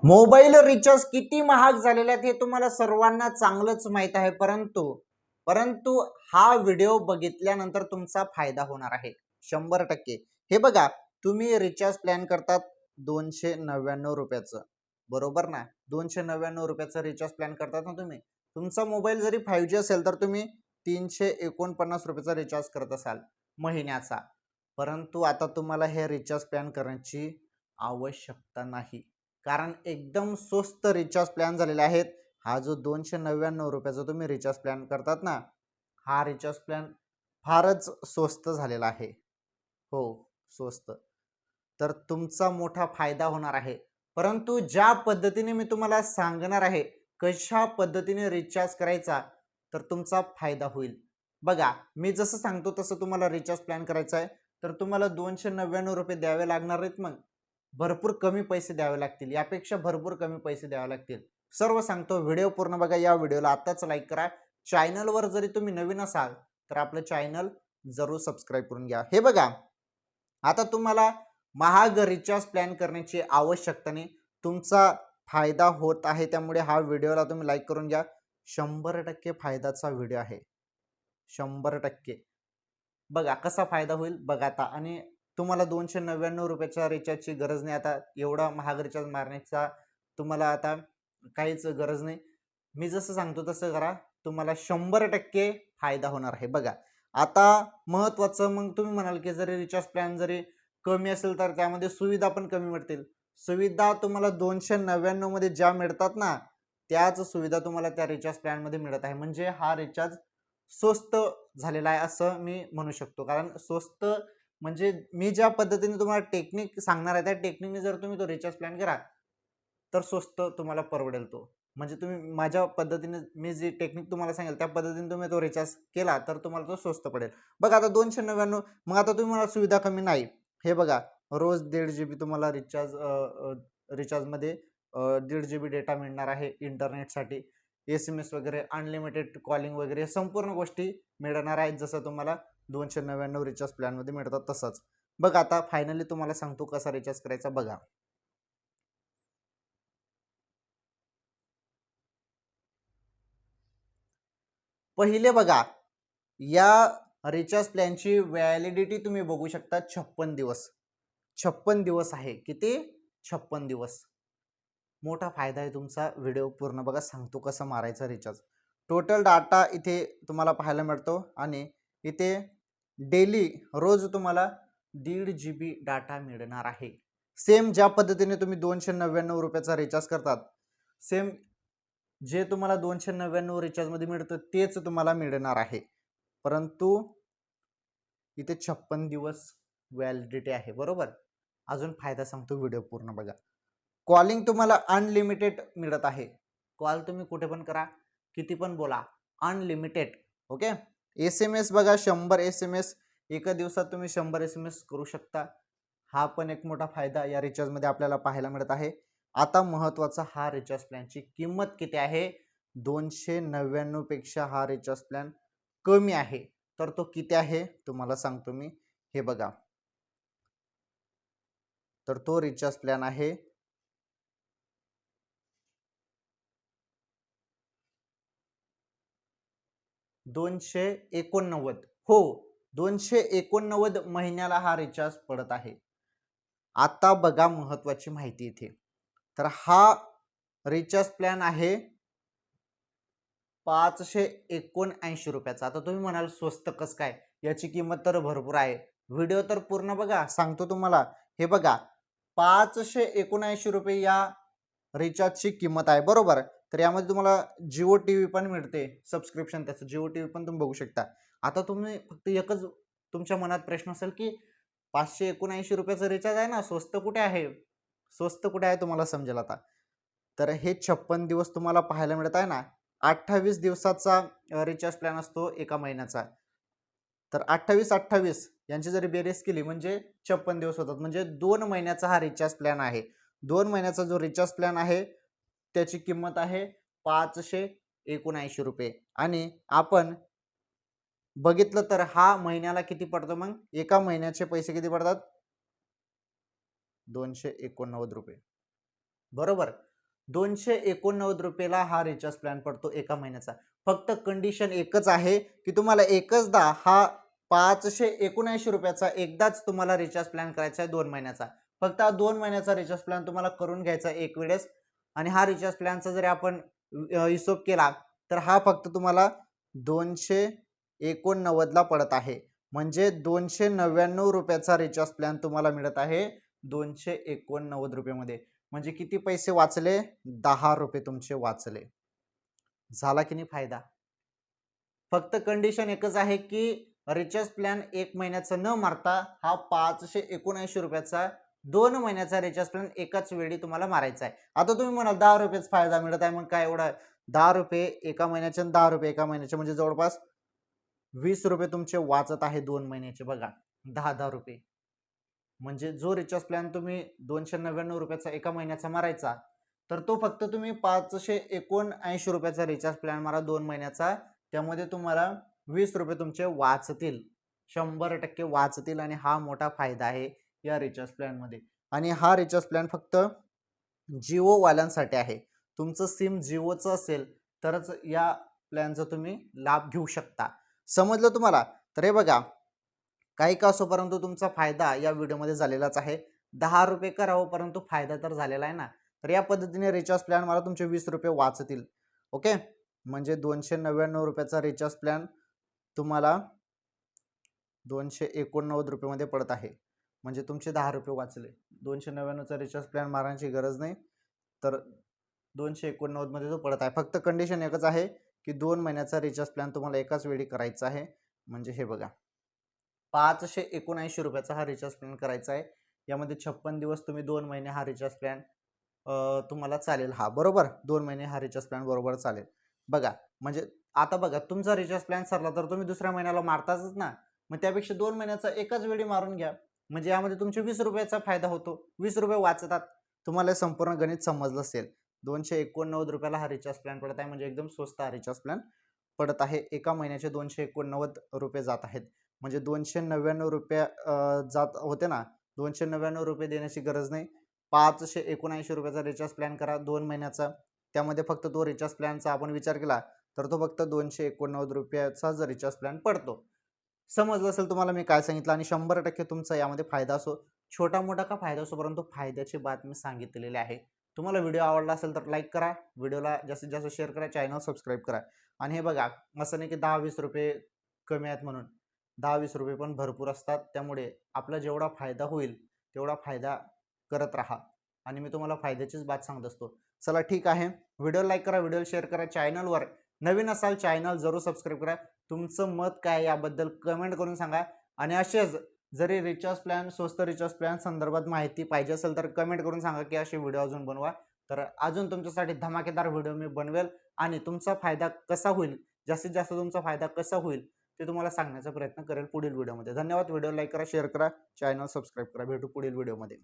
Mobile recharge किती महाग झालेले आहेत हे तुम्हाला सर्वांना चांगलंच माहित आहे, परंतु हा व्हिडिओ बघितल्यानंतर तुमचा फायदा होणार आहे 100%. हे बघा, तुम्ही रिचार्ज प्लॅन करतात 299 रुपयाचं, बरोबर ना? 299 रुपयाचं रिचार्ज प्लॅन करतात ना तुम्ही. तुमचा मोबाईल जरी 5G असेल तर तुम्ही 349 रुपयाचा रिचार्ज करत असाल महिन्याचा. परंतु आता तुम्हाला हे रिचार्ज प्लॅन करण्याची आवश्यकता नाही, कारण एकदम स्वस्त रिचार्ज प्लॅन झालेले आहेत. हा जो 299 रुपयाचा तुम्ही रिचार्ज प्लॅन करतात ना, हा रिचार्ज प्लॅन फारच स्वस्त झालेला आहे. हो, स्वस्त. तर तुमचा मोठा फायदा होणार आहे. परंतु ज्या पद्धतीने मी तुम्हाला सांगणार आहे कशा पद्धतीने रिचार्ज करायचा, तर तुमचा फायदा होईल. बघा, मी जसं सांगतो तसं तुम्हाला रिचार्ज प्लॅन करायचा आहे, तर तुम्हाला 299 रुपये द्यावे लागणार आहेत. मग भरपूर कमी पैसे द्यावे लागतील, यापेक्षा भरपूर कमी पैसे द्यावे लागतील. सर्व सांगतो, व्हिडिओ पूर्ण बघा. या व्हिडिओला आताच लाईक करा. चॅनलवर जरी तुम्ही नवीन असाल तर आपलं चॅनल जरूर सबस्क्राईब करून घ्या. हे बघा, आता तुम्हाला महाग रिचार्ज प्लॅन करण्याची आवश्यकता नाही, तुमचा फायदा होत आहे. त्यामुळे हा व्हिडिओला तुम्ही लाईक करून घ्या. 100% फायद्याचा व्हिडिओ आहे, 100%. बघा कसा फायदा होईल बघा आता. आणि तुम्हाला 299 रुपयाच्या रिचार्जची गरज नाही. आता एवढा महाग रिचार्ज मारण्याचा तुम्हाला आता काहीच गरज नाही. मी जसं सांगतो तसं करा, तुम्हाला 100% फायदा होणार आहे. बघा आता महत्त्वाचं, मग तुम्ही म्हणाल की जरी रिचार्ज प्लॅन जरी कमी असेल तर त्यामध्ये सुविधा पण कमी मिळतील. सुविधा तुम्हाला 299 मध्ये ज्या मिळतात ना, त्याच सुविधा तुम्हाला त्या रिचार्ज प्लॅनमध्ये मिळत आहे. म्हणजे हा रिचार्ज स्वस्त झालेला आहे असं मी म्हणू शकतो. कारण स्वस्त म्हणजे मी ज्या पद्धतीने तुम्हाला टेक्निक सांगणार आहे त्या टेक्निकने जर तुम्ही तो रिचार्ज प्लॅन करा तर स्वस्त तुम्हाला परवडेल तो. म्हणजे तुम्ही माझ्या पद्धतीने मी जी टेक्निक तुम्हाला सांगेल त्या पद्धतीने तुम्ही तो रिचार्ज केला तर तुम्हाला तो स्वस्त पडेल. बघा आता 299, मग आता तुम्ही मला सुविधा कमी नाही. हे बघा, रोज 1.5 GB तुम्हाला रिचार्जमध्ये 1.5 GB डेटा मिळणार आहे इंटरनेटसाठी. SMS वगैरे, अनलिमिटेड कॉलिंग वगैरे संपूर्ण गोष्टी मिळणार आहेत, जसं तुम्हाला 299 रिचार्ज प्लॅनमध्ये मिळतात तसंच. बघा आता फायनली तुम्हाला सांगतो कसा रिचार्ज करायचा. बघा, पहिले बघा, या रिचार्ज प्लॅनची व्हॅलिडिटी तुम्ही बघू शकता 56 दिवस. 56 दिवस आहे. किती? 56 दिवस. मोठा फायदा आहे तुमचा. व्हिडिओ पूर्ण बघा, सांगतो कसं मारायचं रिचार्ज. टोटल डाटा इथे तुम्हाला पाहायला मिळतो आणि इथे डेली रोज तुम्हाला 1.5 GB डाटा मिळणार आहे. सेम ज्या पद्धतीने तुम्ही 299 रुपयाचा रिचार्ज करतात, सेम जे तुम्हाला 299 रिचार्जमध्ये मिळतं तेच तुम्हाला मिळणार आहे. परंतु इथे 56 दिवस व्हॅलिडिटी आहे, बरोबर. अजून फायदा सांगतो, व्हिडिओ पूर्ण बघा. कॉलिंग तुम्हाला अनलिमिटेड मिळत आहे. कॉल तुम्ही कुठे पण करा, किती पण बोला, अनलिमिटेड. ओके. SMS बघा, 100 SMS एका दिवसात तुम्ही 100 SMS करू शकता. हा पण एक मोठा फायदा या रिचार्जमध्ये आपल्याला पाहायला मिळत आहे. आता महत्त्वाचा, हा रिचार्ज प्लॅनची किंमत किती आहे? 299 पेक्षा हा रिचार्ज प्लॅन कमी आहे. तर तो किती आहे तुम्हाला सांगतो मी. हे बघा, तर तो रिचार्ज प्लॅन आहे 289. हो, 289 महिन्याला हा रिचार्ज पडत आहे. आता बघा महत्वाची माहिती इथे. तर हा रिचार्ज प्लॅन आहे 579 रुपयाचा. आता तुम्ही म्हणाल स्वस्त कसं काय? याची किंमत तर भरपूर आहे. व्हिडिओ तर पूर्ण बघा, सांगतो तुम्हाला. हे बघा, 579 रुपये या रिचार्जची किंमत आहे, बरोबर. तर यामध्ये तुम्हाला जिओ टीव्ही पण मिळते, सबस्क्रिप्शन त्याचं जिओ टीव्ही पण तुम्ही बघू शकता. आता तुम्ही फक्त एकच तुमच्या मनात प्रश्न असेल की 579 रुपयाचं रिचार्ज आहे ना, स्वस्त कुठे आहे? स्वस्त कुठे आहे तुम्हाला समजेल आता. तर हे 56 दिवस तुम्हाला पाहायला मिळत आहे ना. 28 दिवसाचा रिचार्ज प्लॅन असतो एका महिन्याचा. तर 28 यांची जरी बेरीज केली म्हणजे 56 दिवस होतात. म्हणजे 2 महिन्याचा हा रिचार्ज प्लॅन आहे. 2 महिन्याचा जो रिचार्ज प्लॅन आहे त्याची किंमत आहे 579 रुपये. आणि आपण बघितलं तर हा महिन्याला किती पडतो? मग एका महिन्याचे पैसे किती पडतात? 289 रुपये, बरोबर. ₹289 हा रिचार्ज प्लॅन पडतो एका महिन्याचा. फक्त कंडिशन एकच आहे की तुम्हाला एकचदा हा ₹579 एकदाच तुम्हाला रिचार्ज प्लॅन करायचा आहे 2 महिन्याचा. फक्त हा 2 महिन्याचा रिचार्ज प्लॅन तुम्हाला करून घ्यायचा एक वेळेस आणि हा रिचार्ज प्लॅनचा जरी आपण हिशोब केला तर हा फक्त तुम्हाला 289 ला पडत आहे. म्हणजे ₹299 रिचार्ज प्लॅन तुम्हाला मिळत आहे ₹289 मध्ये. म्हणजे किती पैसे वाचले? ₹10 तुमचे वाचले. झाला की नाही फायदा? फक्त कंडिशन एकच आहे की रिचार्ज प्लॅन 1 महिन्याचा न मारता हा ₹579 2 महिन्याचा रिचार्ज प्लॅन एकाच वेळी तुम्हाला मारायचा आहे. आता तुम्ही म्हणाल ₹10 फायदा मिळत आहे, मग काय एवढा ₹10 एका महिन्याचे आणि ₹10 एका महिन्याचे म्हणजे जवळपास ₹20 तुमचे वाचत आहे 2 महिन्याचे बघा. ₹10 म्हणजे जो रिचार्ज प्लॅन तुम्ही ₹299 एका महिन्याचा मारायचा, तर तो फक्त तुम्ही ₹579 रिचार्ज प्लॅन मारा 2 महिन्याचा. त्यामध्ये तुम्हाला ₹20 तुमचे वाचतील. 100% वाचतील आणि हा मोठा फायदा आहे या रिचार्ज प्लॅनमध्ये. आणि हा रिचार्ज प्लॅन फक्त जिओ वाल्यांसाठी आहे. तुमचं सिम जिओचं असेल तरच या प्लॅनचा तुम्ही लाभ घेऊ शकता. समजलं तुम्हाला? तर हे बघा, काही का असो परंतु तुमचा फायदा या व्हिडिओमध्ये झालेलाच आहे. ₹10 का राहो परंतु फायदा तर झालेला आहे ना. तर या पद्धतीने रिचार्ज प्लॅन मला तुमचे ₹20 वाचतील. ओके, म्हणजे ₹299 रिचार्ज प्लॅन तुम्हाला ₹289 मध्ये पडत आहे. म्हणजे तुमचे ₹10 वाचले. 299चा रिचार्ज प्लॅन मारण्याची गरज नाही. तर 289 मध्ये तो पडत आहे. फक्त कंडिशन एकच आहे की 2 महिन्याचा रिचार्ज प्लॅन तुम्हाला एकाच वेळी करायचा आहे. म्हणजे हे बघा, ₹579 हा रिचार्ज प्लॅन करायचा आहे. यामध्ये 56 दिवस तुम्ही 2 महिने हा रिचार्ज प्लॅन तुम्हाला चालेल. हा बरोबर 2 महिने हा रिचार्ज प्लॅन बरोबर चालेल. बघा, म्हणजे आता बघा तुमचा रिचार्ज प्लॅन सरला तर तुम्ही दुसऱ्या महिन्याला मारताच ना. मग त्यापेक्षा 2 महिन्याचा एकाच वेळी मारून घ्या. म्हणजे यामध्ये तुमचे ₹20 फायदा होतो. ₹20 वाचतात. तुम्हाला संपूर्ण गणित समजलं असेल. ₹289 हा रिचार्ज प्लॅन पडत आहे. म्हणजे एकदम स्वस्त हा रिचार्ज प्लॅन पडत आहे. एका महिन्याचे ₹289 जात आहेत. म्हणजे ₹299 जात होते ना, ₹299 देण्याची गरज नाही. ₹579 रिचार्ज प्लॅन करा 2 महिन्याचा. त्यामध्ये फक्त तो रिचार्ज प्लॅनचा आपण विचार केला तर तो फक्त ₹289 जर रिचार्ज प्लॅन पडतो. समजलं असेल तुम्हाला मी काय सांगितलं आणि 100% तुमचा यामध्ये फायदा असो, छोटा मोठा का फायदा असो, परंतु फायद्याची बात मी सांगितलेली आहे. तुम्हाला व्हिडिओ आवडला असेल तर लाईक करा, व्हिडिओला जास्तीत जास्त शेअर करा, चॅनल सबस्क्राईब करा. आणि हे बघा, असं नाही की ₹10-20 कमी आहेत म्हणून. ₹10-20 पण भरपूर असतात. त्यामुळे आपला जेवढा फायदा होईल तेवढा फायदा करत राहा आणि मी तुम्हाला फायद्याचीच बात सांगत असतो. चला ठीक आहे, व्हिडिओ लाईक करा, व्हिडिओ शेअर करा. चॅनलवर नवीन असाल चॅनल जरूर सबस्क्राईब करा. तुमचं मत काय याबद्दल कमेंट करून सांगा. आणि असेच जरी रिचार्ज प्लॅन, स्वस्त रिचार्ज प्लॅन संदर्भात माहिती पाहिजे असेल तर कमेंट करून सांगा की असे व्हिडिओ अजून बनवा. तर अजून तुमच्यासाठी धमाकेदार व्हिडिओ मी बनवेल आणि तुमचा फायदा कसा होईल, जास्तीत जास्त तुमचा फायदा कसा होईल ते तुम्हाला सांगण्याचा प्रयत्न करेल पुढील व्हिडिओमध्ये. धन्यवाद. व्हिडिओ लाईक करा, शेअर करा, चॅनल सबस्क्राईब करा. भेटू पुढील व्हिडिओमध्ये.